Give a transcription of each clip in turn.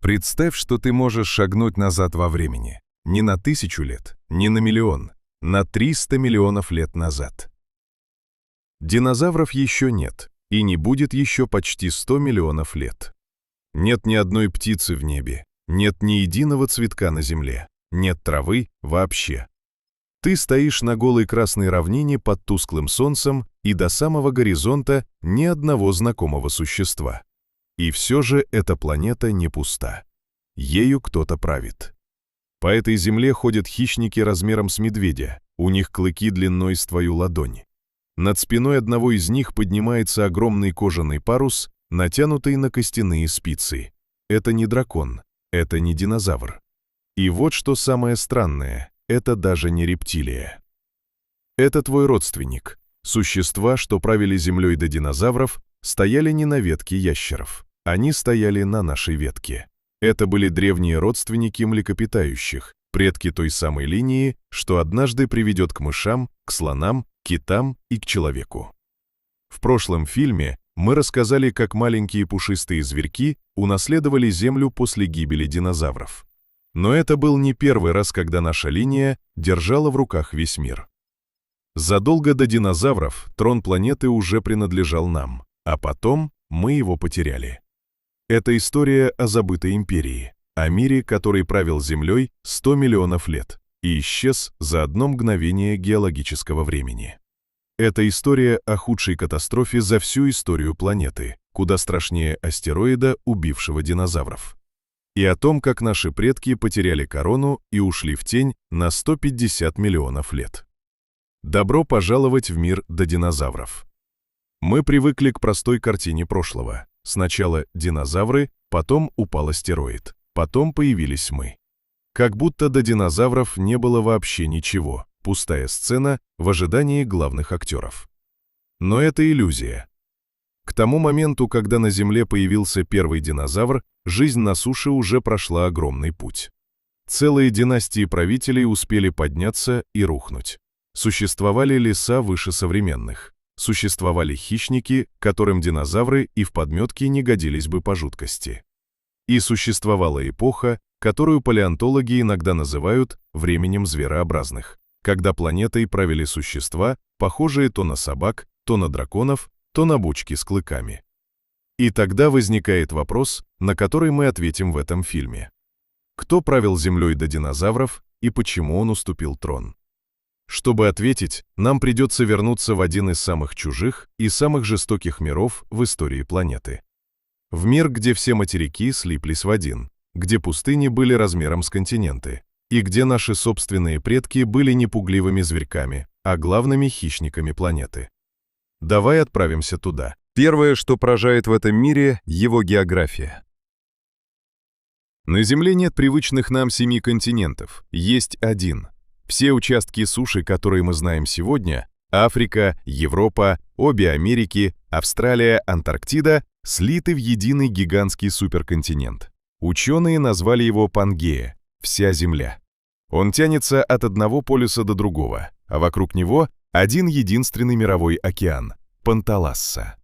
Представь, что ты можешь шагнуть назад во времени. Не на 1000 лет, не на миллион, на 300 миллионов лет назад. Динозавров еще нет, и не будет еще почти 100 миллионов лет. Нет ни одной птицы в небе, нет ни единого цветка на земле, нет травы вообще. Ты стоишь на голой красной равнине под тусклым солнцем, и до самого горизонта ни одного знакомого существа. И все же эта планета не пуста. Ею кто-то правит. По этой земле ходят хищники размером с медведя, у них клыки длиной с твою ладонь. Над спиной одного из них поднимается огромный кожаный парус, натянутый на костяные спицы. Это не дракон, это не динозавр. И вот что самое странное, это даже не рептилия. Это твой родственник. Существа, что правили землей до динозавров, стояли не на ветке ящеров. Они стояли на нашей ветке. Это были древние родственники млекопитающих, предки той самой линии, что однажды приведет к мышам, к слонам, китам и к человеку. В прошлом фильме мы рассказали, как маленькие пушистые зверьки унаследовали Землю после гибели динозавров. Но это был не первый раз, когда наша линия держала в руках весь мир. Задолго до динозавров трон планеты уже принадлежал нам, а потом мы его потеряли. Это история о забытой империи, о мире, который правил Землей 100 миллионов лет и исчез за одно мгновение геологического времени. Это история о худшей катастрофе за всю историю планеты, куда страшнее астероида, убившего динозавров. И о том, как наши предки потеряли корону и ушли в тень на 150 миллионов лет. Добро пожаловать в мир до динозавров. Мы привыкли к простой картине прошлого. Сначала динозавры, потом упал астероид, потом появились мы. Как будто до динозавров не было вообще ничего, пустая сцена в ожидании главных актеров. Но это иллюзия. К тому моменту, когда на Земле появился первый динозавр, жизнь на суше уже прошла огромный путь. Целые династии правителей успели подняться и рухнуть. Существовали леса выше современных. Существовали хищники, которым динозавры и в подметке не годились бы по жуткости. И существовала эпоха, которую палеонтологи иногда называют временем зверообразных, когда планетой правили существа, похожие то на собак, то на драконов, то на бочки с клыками. И тогда возникает вопрос, на который мы ответим в этом фильме. Кто правил Землей до динозавров и почему он уступил трон? Чтобы ответить, нам придется вернуться в один из самых чужих и самых жестоких миров в истории планеты. В мир, где все материки слиплись в один, где пустыни были размером с континенты, и где наши собственные предки были не пугливыми зверьками, а главными хищниками планеты. Давай отправимся туда. Первое, что поражает в этом мире – его география. На Земле нет привычных нам 7 континентов, есть один. Все участки суши, которые мы знаем сегодня – Африка, Европа, обе Америки, Австралия, Антарктида – слиты в единый гигантский суперконтинент. Ученые назвали его Пангея – вся Земля. Он тянется от одного полюса до другого, а вокруг него один единственный мировой океан – Панталасса.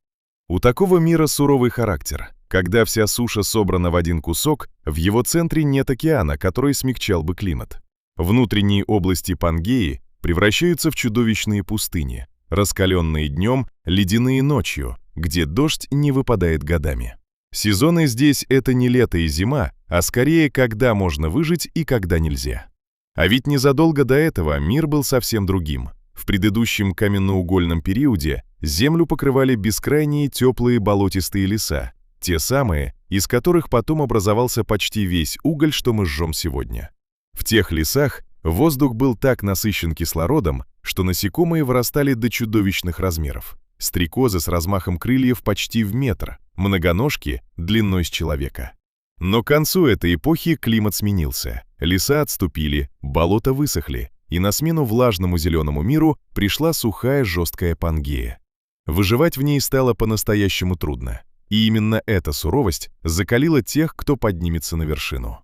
У такого мира суровый характер. Когда вся суша собрана в один кусок, в его центре нет океана, который смягчал бы климат. Внутренние области Пангеи превращаются в чудовищные пустыни, раскаленные днем, ледяные ночью, где дождь не выпадает годами. Сезоны здесь — это не лето и зима, а скорее, когда можно выжить и когда нельзя. А ведь незадолго до этого мир был совсем другим. В предыдущем каменноугольном периоде Землю покрывали бескрайние теплые болотистые леса, те самые, из которых потом образовался почти весь уголь, что мы жжем сегодня. В тех лесах воздух был так насыщен кислородом, что насекомые вырастали до чудовищных размеров. Стрекозы с размахом крыльев почти в метр, многоножки длиной с человека. Но к концу этой эпохи климат сменился, леса отступили, болота высохли, и на смену влажному зеленому миру пришла сухая жесткая Пангея. Выживать в ней стало по-настоящему трудно, и именно эта суровость закалила тех, кто поднимется на вершину.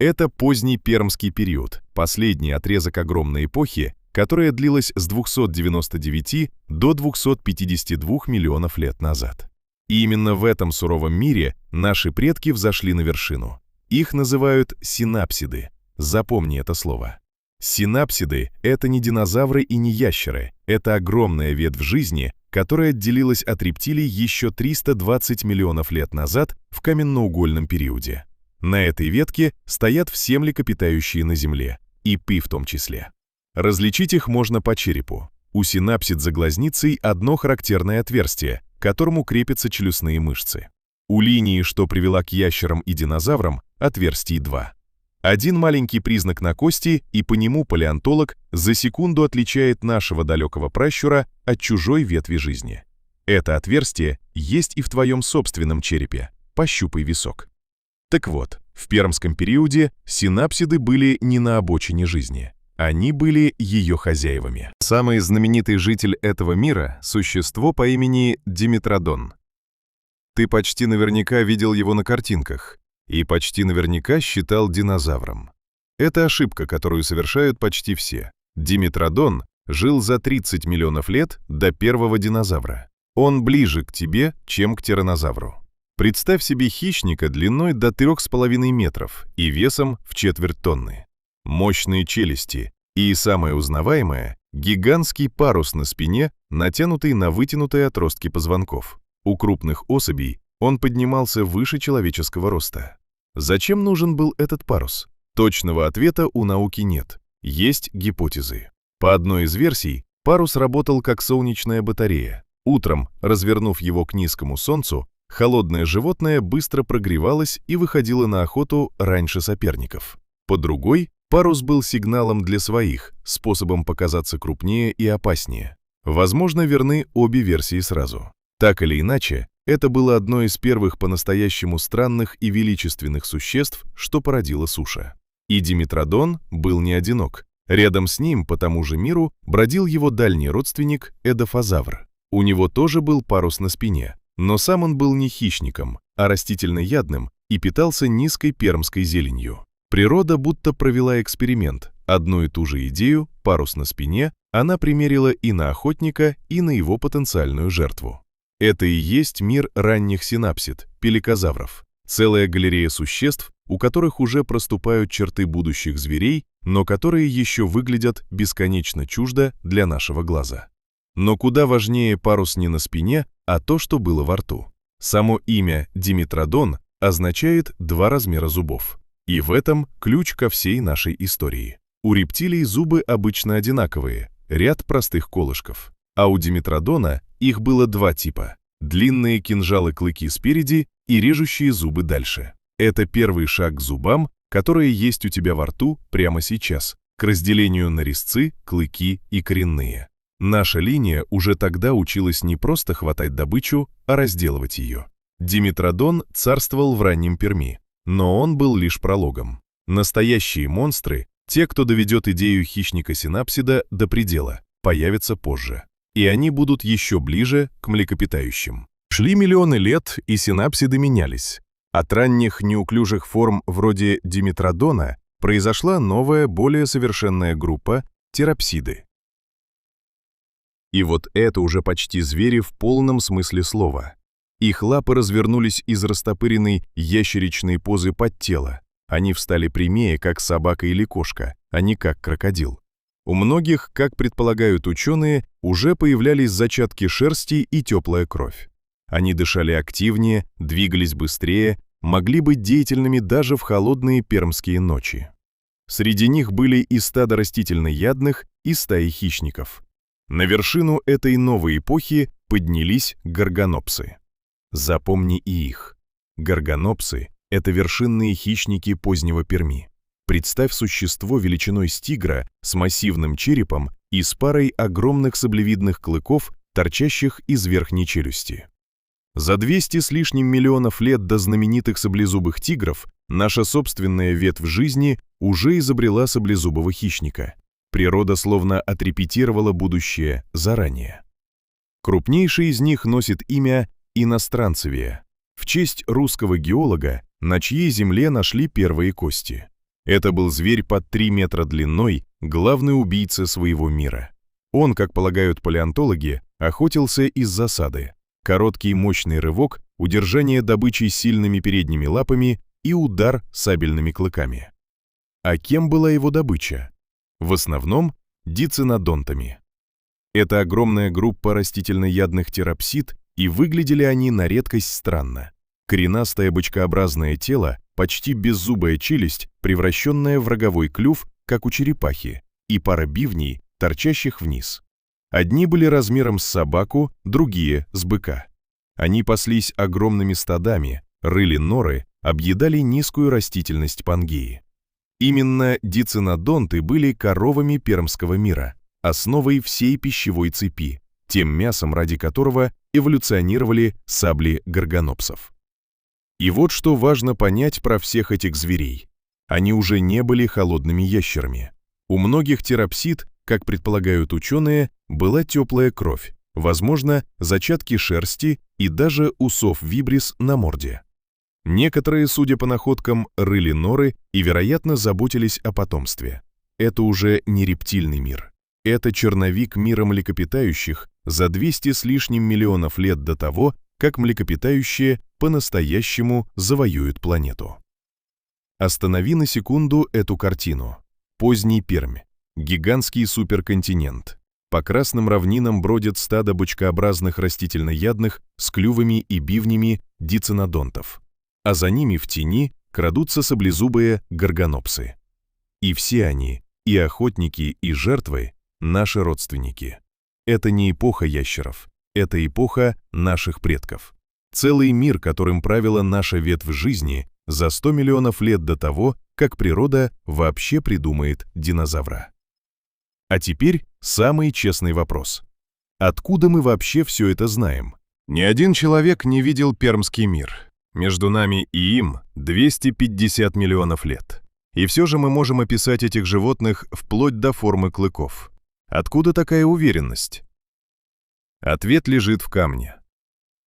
Это поздний пермский период, последний отрезок огромной эпохи, которая длилась с 299 до 252 миллионов лет назад. И именно в этом суровом мире наши предки взошли на вершину. Их называют синапсиды. Запомни это слово. Синапсиды — это не динозавры и не ящеры. Это огромная ветвь жизни, которая отделилась от рептилий еще 320 миллионов лет назад в каменноугольном периоде. На этой ветке стоят все млекопитающие на Земле, и пы в том числе. Различить их можно по черепу. У синапсид за глазницей одно характерное отверстие, к которому крепятся челюстные мышцы. У линии, что привела к ящерам и динозаврам, отверстий два. Один маленький признак на кости, и по нему палеонтолог за секунду отличает нашего далекого пращура от чужой ветви жизни. Это отверстие есть и в твоем собственном черепе. Пощупай висок. Так вот, в пермском периоде синапсиды были не на обочине жизни. Они были ее хозяевами. Самый знаменитый житель этого мира – существо по имени Димитродон. Ты почти наверняка видел его на картинках и почти наверняка считал динозавром. Это ошибка, которую совершают почти все. Димитродон жил за 30 миллионов лет до первого динозавра. Он ближе к тебе, чем к тираннозавру. Представь себе хищника длиной до 3,5 метров и весом в четверть тонны. Мощные челюсти и, самое узнаваемое, гигантский парус на спине, натянутый на вытянутые отростки позвонков. У крупных особей он поднимался выше человеческого роста. Зачем нужен был этот парус? Точного ответа у науки нет. Есть гипотезы. По одной из версий, парус работал как солнечная батарея. Утром, развернув его к низкому солнцу, холодное животное быстро прогревалось и выходило на охоту раньше соперников. По другой, парус был сигналом для своих, способом показаться крупнее и опаснее. Возможно, верны обе версии сразу. Так или иначе, это было одно из первых по-настоящему странных и величественных существ, что породила суша. И Димитродон был не одинок. Рядом с ним по тому же миру бродил его дальний родственник Эдофазавр. У него тоже был парус на спине, но сам он был не хищником, а растительноядным и питался низкой пермской зеленью. Природа будто провела эксперимент. Одну и ту же идею, парус на спине, она примерила и на охотника, и на его потенциальную жертву. Это и есть мир ранних синапсид, пеликозавров. Целая галерея существ, у которых уже проступают черты будущих зверей, но которые еще выглядят бесконечно чуждо для нашего глаза. Но куда важнее парус не на спине, а то, что было во рту. Само имя Димитродон означает 2 размера зубов. И в этом ключ ко всей нашей истории. У рептилий зубы обычно одинаковые, ряд простых колышков. А у Димитродона их было 2 типа – длинные кинжалы-клыки спереди и режущие зубы дальше. Это первый шаг к зубам, которые есть у тебя во рту прямо сейчас, к разделению на резцы, клыки и коренные. Наша линия уже тогда училась не просто хватать добычу, а разделывать ее. Димитродон царствовал в раннем Перми, но он был лишь прологом. Настоящие монстры, те, кто доведет идею хищника-синапсида до предела, появятся позже. И они будут еще ближе к млекопитающим. Шли миллионы лет, и синапсиды менялись. От ранних неуклюжих форм вроде Димитродона произошла новая, более совершенная группа – терапсиды. И вот это уже почти звери в полном смысле слова. Их лапы развернулись из растопыренной ящеричной позы под тело. Они встали прямее, как собака или кошка, а не как крокодил. У многих, как предполагают ученые, уже появлялись зачатки шерсти и теплая кровь. Они дышали активнее, двигались быстрее, могли быть деятельными даже в холодные пермские ночи. Среди них были и стадо растительноядных, и стаи хищников. На вершину этой новой эпохи поднялись горгонопсы. Запомни и их. Горгонопсы — это вершинные хищники позднего Перми. Представь существо величиной с тигра, с массивным черепом и с парой огромных саблевидных клыков, торчащих из верхней челюсти. За 200 с лишним миллионов лет до знаменитых саблезубых тигров наша собственная ветвь жизни уже изобрела саблезубого хищника. Природа словно отрепетировала будущее заранее. Крупнейший из них носит имя иностранцевия, в честь русского геолога, на чьей земле нашли первые кости. Это был зверь под 3 метра длиной, главный убийца своего мира. Он, как полагают палеонтологи, охотился из засады. Короткий мощный рывок, удержание добычи сильными передними лапами, и удар сабельными клыками. А кем была его добыча? В основном дицинодонтами. Это огромная группа растительноядных терапсид, и выглядели они на редкость странно. Коренастое бочкообразное тело, почти беззубая челюсть, превращенная в роговой клюв, как у черепахи, и пара бивней, торчащих вниз. Одни были размером с собаку, другие — с быка. Они паслись огромными стадами, рыли норы, объедали низкую растительность Пангеи. Именно дицинодонты были коровами пермского мира, основой всей пищевой цепи, тем мясом, ради которого эволюционировали сабли горгонопсов. И вот что важно понять про всех этих зверей. Они уже не были холодными ящерами. У многих терапсид, как предполагают ученые, была теплая кровь, возможно, зачатки шерсти и даже усов вибрис на морде. Некоторые, судя по находкам, рыли норы и, вероятно, заботились о потомстве. Это уже не рептильный мир. Это черновик мира млекопитающих за 200 с лишним миллионов лет до того, как млекопитающие по-настоящему завоюют планету. Останови на секунду эту картину. Поздний Пермь. Гигантский суперконтинент. По красным равнинам бродят стадо бочкообразных растительноядных с клювами и бивнями дицинодонтов. А за ними в тени крадутся саблезубые горгонопсы. И все они, и охотники, и жертвы, наши родственники. Это не эпоха ящеров, это эпоха наших предков. Целый мир, которым правила наша ветвь жизни за 100 миллионов лет до того, как природа вообще придумает динозавра. А теперь самый честный вопрос. Откуда мы вообще все это знаем? Ни один человек не видел пермский мир. Между нами и им 250 миллионов лет. И все же мы можем описать этих животных вплоть до формы клыков. Откуда такая уверенность? Ответ лежит в камне.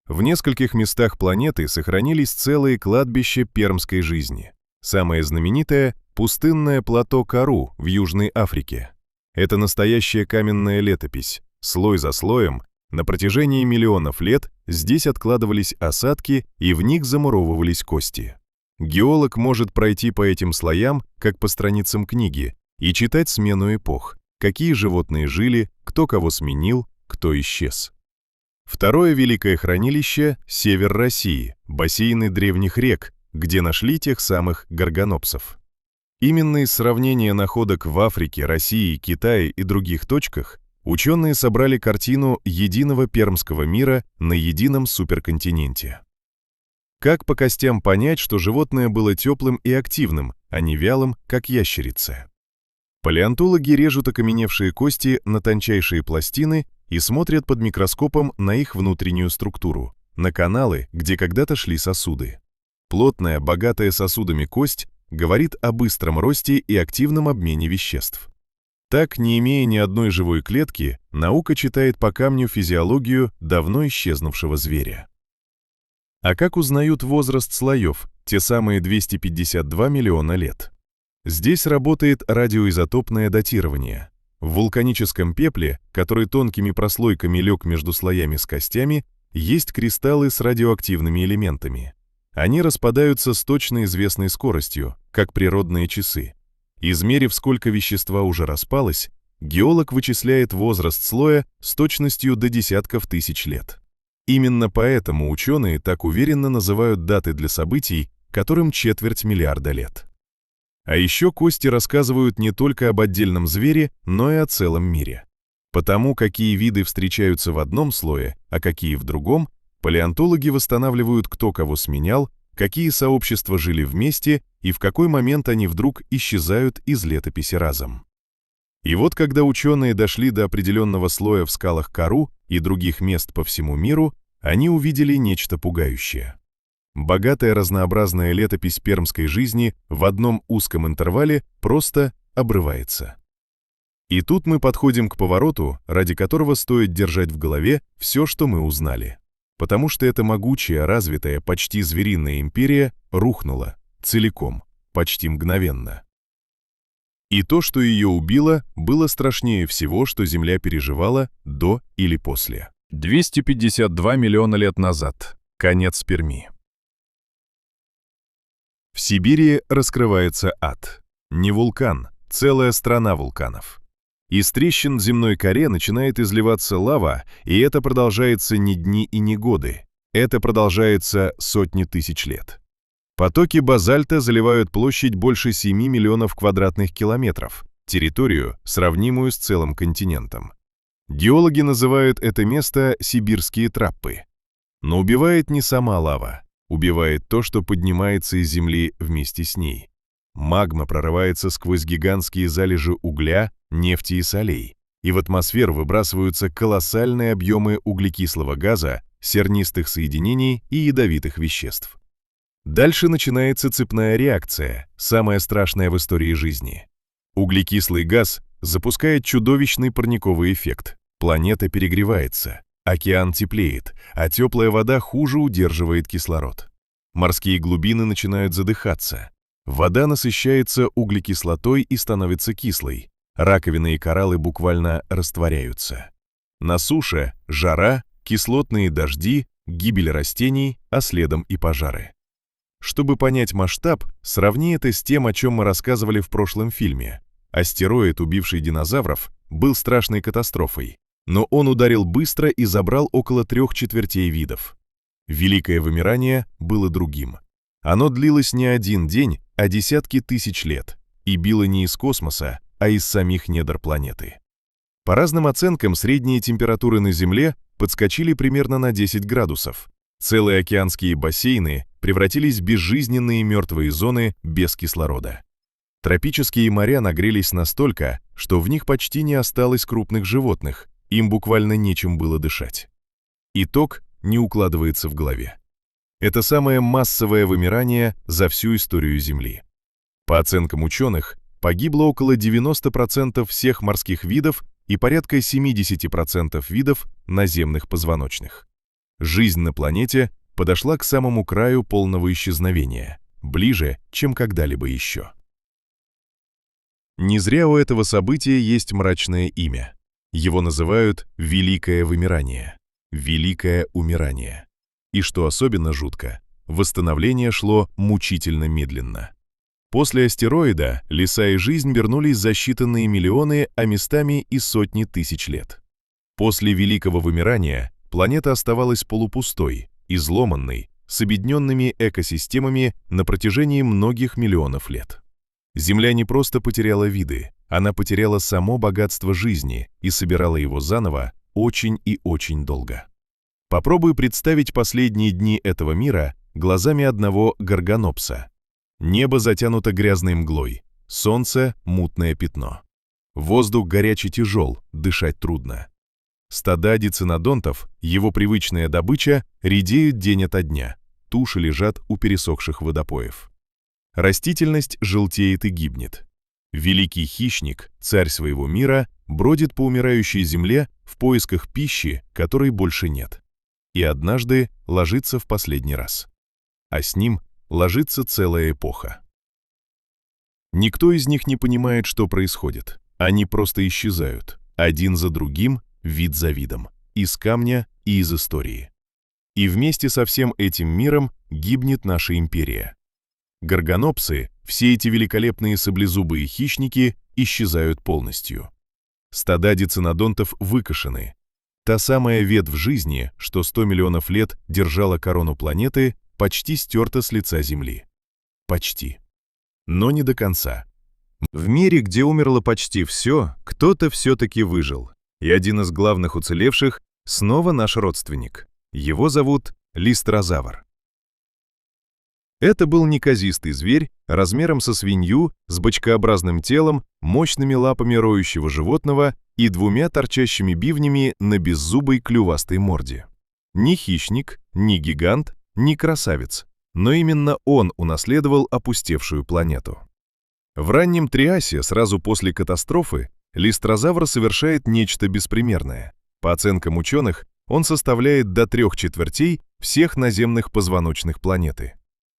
В нескольких местах планеты сохранились целые кладбища пермской жизни. Самое знаменитое – пустынное плато Кару в Южной Африке. Это настоящая каменная летопись. Слой за слоем, на протяжении миллионов лет здесь откладывались осадки и в них замуровывались кости. Геолог может пройти по этим слоям, как по страницам книги, и читать смену эпох, какие животные жили, кто кого сменил, кто исчез. Второе великое хранилище – север России, бассейны древних рек, где нашли тех самых горгонопсов. Именно из сравнения находок в Африке, России, Китае и других точках ученые собрали картину единого пермского мира на едином суперконтиненте. Как по костям понять, что животное было теплым и активным, а не вялым, как ящерица? Палеонтологи режут окаменевшие кости на тончайшие пластины и смотрят под микроскопом на их внутреннюю структуру, на каналы, где когда-то шли сосуды. Плотная, богатая сосудами кость говорит о быстром росте и активном обмене веществ. Так, не имея ни одной живой клетки, наука читает по камню физиологию давно исчезнувшего зверя. А как узнают возраст слоев, те самые 252 миллиона лет? Здесь работает радиоизотопное датирование. В вулканическом пепле, который тонкими прослойками лег между слоями с костями, есть кристаллы с радиоактивными элементами. Они распадаются с точно известной скоростью, как природные часы. Измерив, сколько вещества уже распалось, геолог вычисляет возраст слоя с точностью до десятков тысяч лет. Именно поэтому ученые так уверенно называют даты для событий, которым 250 миллиарда лет. А еще кости рассказывают не только об отдельном звере, но и о целом мире. Потому какие виды встречаются в одном слое, а какие в другом, палеонтологи восстанавливают, кто кого сменял, какие сообщества жили вместе и в какой момент они вдруг исчезают из летописи разом. И вот когда ученые дошли до определенного слоя в скалах Кару и других мест по всему миру, они увидели нечто пугающее. Богатая разнообразная летопись пермской жизни в одном узком интервале просто обрывается. И тут мы подходим к повороту, ради которого стоит держать в голове все, что мы узнали. Потому что эта могучая, развитая, почти звериная империя рухнула целиком, почти мгновенно. И то, что ее убило, было страшнее всего, что Земля переживала до или после. 252 миллиона лет назад. Конец Перми. В Сибири раскрывается ад. Не вулкан, целая страна вулканов. Из трещин в земной коре начинает изливаться лава, и это продолжается не дни и не годы. Это продолжается сотни тысяч лет. Потоки базальта заливают площадь больше 7 миллионов квадратных километров, территорию, сравнимую с целым континентом. Геологи называют это место «сибирские траппы». Но убивает не сама лава, убивает то, что поднимается из земли вместе с ней. Магма прорывается сквозь гигантские залежи угля, нефти и солей, и в атмосферу выбрасываются колоссальные объемы углекислого газа, сернистых соединений и ядовитых веществ. Дальше начинается цепная реакция, самая страшная в истории жизни. Углекислый газ запускает чудовищный парниковый эффект. Планета перегревается, океан теплеет, а теплая вода хуже удерживает кислород. Морские глубины начинают задыхаться. Вода насыщается углекислотой и становится кислой. Раковины и кораллы буквально растворяются. На суше – жара, кислотные дожди, гибель растений, а следом и пожары. Чтобы понять масштаб, сравни это с тем, о чем мы рассказывали в прошлом фильме. Астероид, убивший динозавров, был страшной катастрофой, но он ударил быстро и забрал около 3/4 видов. Великое вымирание было другим. Оно длилось не один день, а десятки тысяч лет, и било не из космоса, а из самих недр планеты. По разным оценкам, средние температуры на Земле подскочили примерно на 10 градусов. Целые океанские бассейны превратились в безжизненные мертвые зоны без кислорода. Тропические моря нагрелись настолько, что в них почти не осталось крупных животных, им буквально нечем было дышать. Итог не укладывается в голове. Это самое массовое вымирание за всю историю Земли. По оценкам ученых, погибло около 90% всех морских видов и порядка 70% видов наземных позвоночных. Жизнь на планете подошла к самому краю полного исчезновения, ближе, чем когда-либо еще. Не зря у этого события есть мрачное имя. Его называют «Великое вымирание», «Великое умирание». И что особенно жутко, восстановление шло мучительно медленно. После астероида леса и жизнь вернулись за считанные миллионы, а местами и сотни тысяч лет. После Великого вымирания планета оставалась полупустой, изломанной, с объединенными экосистемами на протяжении многих миллионов лет. Земля не просто потеряла виды, она потеряла само богатство жизни и собирала его заново очень и очень долго. Попробуй представить последние дни этого мира глазами одного горгонопса. Небо затянуто грязной мглой, солнце — мутное пятно. Воздух горячий тяжел, дышать трудно. Стада дицинодонтов, его привычная добыча, редеют день ото дня, туши лежат у пересохших водопоев. Растительность желтеет и гибнет. Великий хищник, царь своего мира, бродит по умирающей земле в поисках пищи, которой больше нет. И однажды ложится в последний раз. А с ним ложится целая эпоха. Никто из них не понимает, что происходит. Они просто исчезают, один за другим, вид за видом, из камня и из истории. И вместе со всем этим миром гибнет наша империя. Горгонопсы, все эти великолепные саблезубые хищники, исчезают полностью. Стада дицинодонтов выкошены. Та самая ветвь жизни, что 100 миллионов лет держала корону планеты, почти стерта с лица Земли. Почти. Но не до конца. В мире, где умерло почти все, кто-то все-таки выжил. И один из главных уцелевших снова наш родственник. Его зовут листрозавр. Это был неказистый зверь, размером со свинью, с бочкообразным телом, мощными лапами роющего животного и 2 торчащими бивнями на беззубой клювастой морде. Ни хищник, ни гигант, ни красавец, но именно он унаследовал опустевшую планету. В раннем Триасе, сразу после катастрофы, листрозавр совершает нечто беспримерное. По оценкам ученых, он составляет до 3/4 всех наземных позвоночных планеты.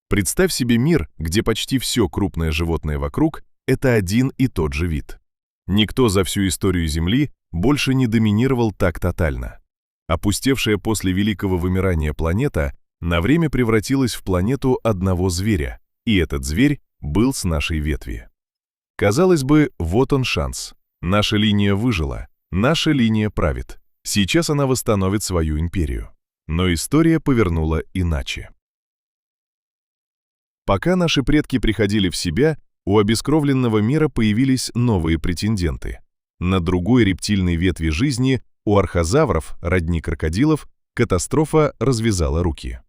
Представь себе мир, где почти все крупное животное вокруг – это один и тот же вид. Никто за всю историю Земли больше не доминировал так тотально. Опустевшая после Великого вымирания планета на время превратилась в планету одного зверя, И этот зверь был с нашей ветви. Казалось бы, вот он шанс. Наша линия выжила, наша линия правит. Сейчас она восстановит свою империю. Но история повернула иначе. Пока наши предки приходили в себя, у обескровленного мира появились новые претенденты. На другой рептильной ветви жизни, у архозавров, родни крокодилов, катастрофа развязала руки.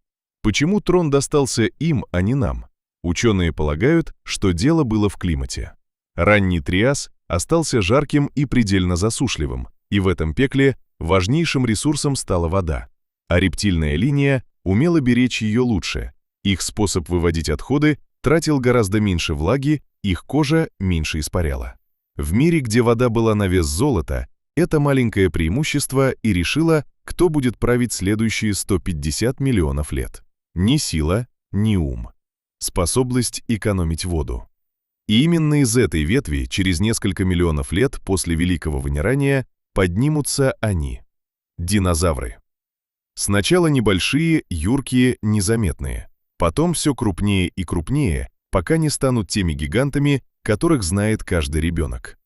Почему трон достался им, а не нам? Ученые полагают, что дело было в климате. Ранний Триас остался жарким и предельно засушливым, и в этом пекле важнейшим ресурсом стала вода. А рептильная линия умела беречь ее лучше. Их способ выводить отходы тратил гораздо меньше влаги, их кожа меньше испаряла. В мире, где вода была на вес золота, это маленькое преимущество и решило, кто будет править следующие 150 миллионов лет. Ни сила, ни ум. Способность экономить воду. И именно из этой ветви через несколько миллионов лет после Великого вымирания поднимутся они – динозавры. Сначала небольшие, юркие, незаметные. Потом все крупнее и крупнее, пока не станут теми гигантами, которых знает каждый ребенок.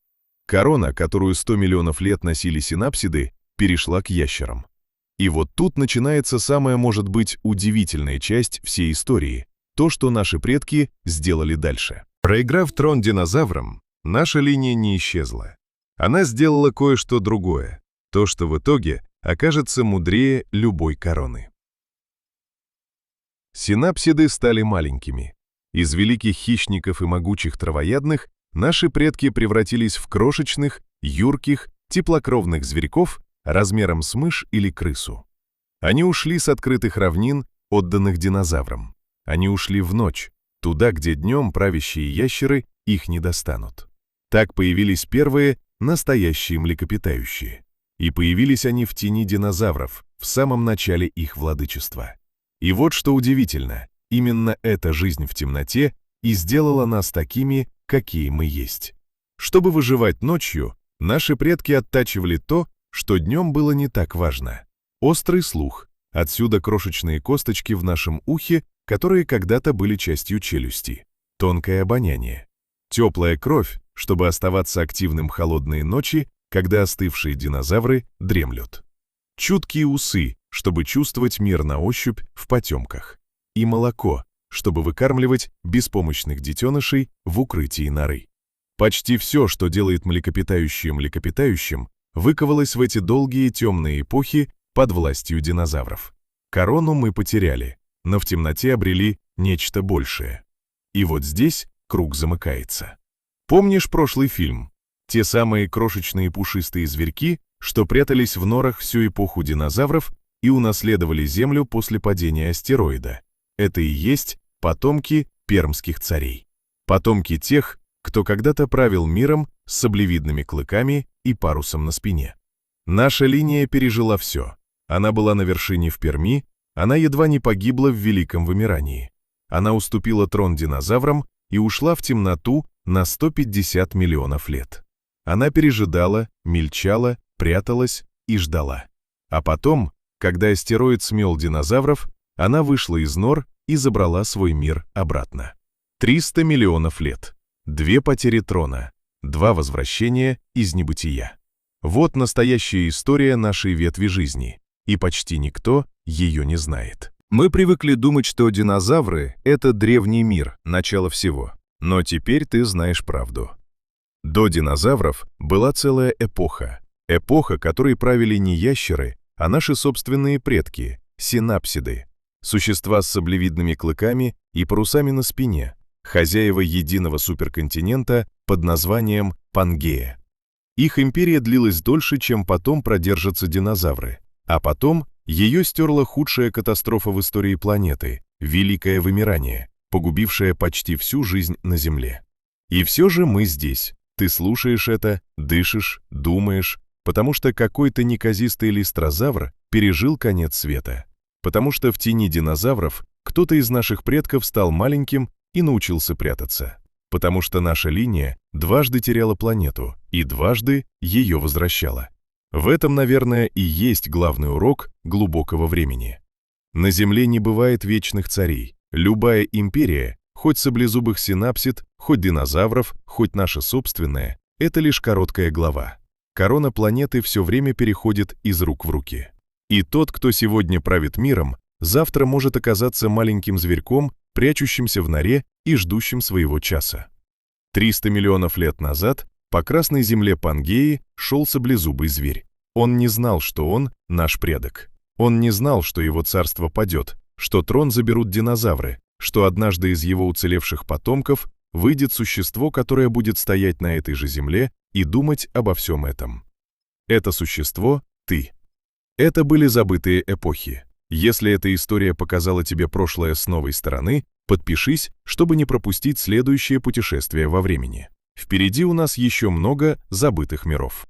Корона, которую 100 миллионов лет носили синапсиды, перешла к ящерам. И вот тут начинается самая, может быть, удивительная часть всей истории – то, что наши предки сделали дальше. Проиграв трон динозаврам, наша линия не исчезла. Она сделала кое-что другое, то, что в итоге окажется мудрее любой короны. Синапсиды стали маленькими. Из великих хищников и могучих травоядных наши предки превратились в крошечных, юрких, теплокровных зверьков размером с мышь или крысу. Они ушли с открытых равнин, отданных динозаврам. Они ушли в ночь, туда, где днем правящие ящеры их не достанут. Так появились первые настоящие млекопитающие. И появились они в тени динозавров, в самом начале их владычества. И вот что удивительно, именно эта жизнь в темноте и сделала нас такими, какие мы есть. Чтобы выживать ночью, наши предки оттачивали то, что днем было не так важно. Острый слух, отсюда крошечные косточки в нашем ухе, которые когда-то были частью челюсти. Тонкое обоняние. Теплая кровь, чтобы оставаться активным в холодные ночи, когда остывшие динозавры дремлют. Чуткие усы, чтобы чувствовать мир на ощупь в потемках. И молоко, чтобы выкармливать беспомощных детенышей в укрытии норы. Почти все, что делает млекопитающее млекопитающим, выковалось в эти долгие темные эпохи под властью динозавров. Корону мы потеряли, но в темноте обрели нечто большее. И вот здесь круг замыкается. Помнишь прошлый фильм? Те самые крошечные пушистые зверьки, что прятались в норах всю эпоху динозавров и унаследовали Землю после падения астероида. Это и есть потомки пермских царей. Потомки тех, кто когда-то правил миром с саблевидными клыками и парусом на спине. Наша линия пережила все. Она была на вершине в Перми, она едва не погибла в Великом вымирании. Она уступила трон динозаврам и ушла в темноту на 150 миллионов лет. Она пережидала, мельчала, пряталась и ждала. А потом, когда астероид смел динозавров, она вышла из нор и забрала свой мир обратно. 300 миллионов лет. 2 потери трона, 2 возвращения из небытия. Вот настоящая история нашей ветви жизни, и почти никто ее не знает. Мы привыкли думать, что динозавры — это древний мир, начало всего. Но теперь ты знаешь правду. До динозавров была целая эпоха. Эпоха, которой правили не ящеры, а наши собственные предки — синапсиды. Существа с саблевидными клыками и парусами на спине, хозяева единого суперконтинента под названием Пангея. Их империя длилась дольше, чем потом продержатся динозавры. А потом ее стерла худшая катастрофа в истории планеты — Великое вымирание, погубившее почти всю жизнь на Земле. И все же мы здесь. Ты слушаешь это, дышишь, думаешь, потому что какой-то неказистый листрозавр пережил конец света. Потому что в тени динозавров кто-то из наших предков стал маленьким и научился прятаться. Потому что наша линия дважды теряла планету и дважды ее возвращала. В этом, наверное, и есть главный урок глубокого времени. На Земле не бывает вечных царей. Любая империя, Хоть саблезубых синапсид, хоть динозавров, хоть наше собственное — это лишь короткая глава. Корона планеты все время переходит из рук в руки. И тот, кто сегодня правит миром, завтра может оказаться маленьким зверьком, прячущимся в норе и ждущим своего часа. 300 миллионов лет назад по красной земле Пангеи шел саблезубый зверь. Он не знал, что он наш предок. Он не знал, что его царство падет, что трон заберут динозавры, что однажды из его уцелевших потомков выйдет существо, которое будет стоять на этой же земле и думать обо всем этом. Это существо — ты. Это были забытые эпохи. Если эта история показала тебе прошлое с новой стороны, подпишись, чтобы не пропустить следующее путешествие во времени. Впереди у нас еще много забытых миров.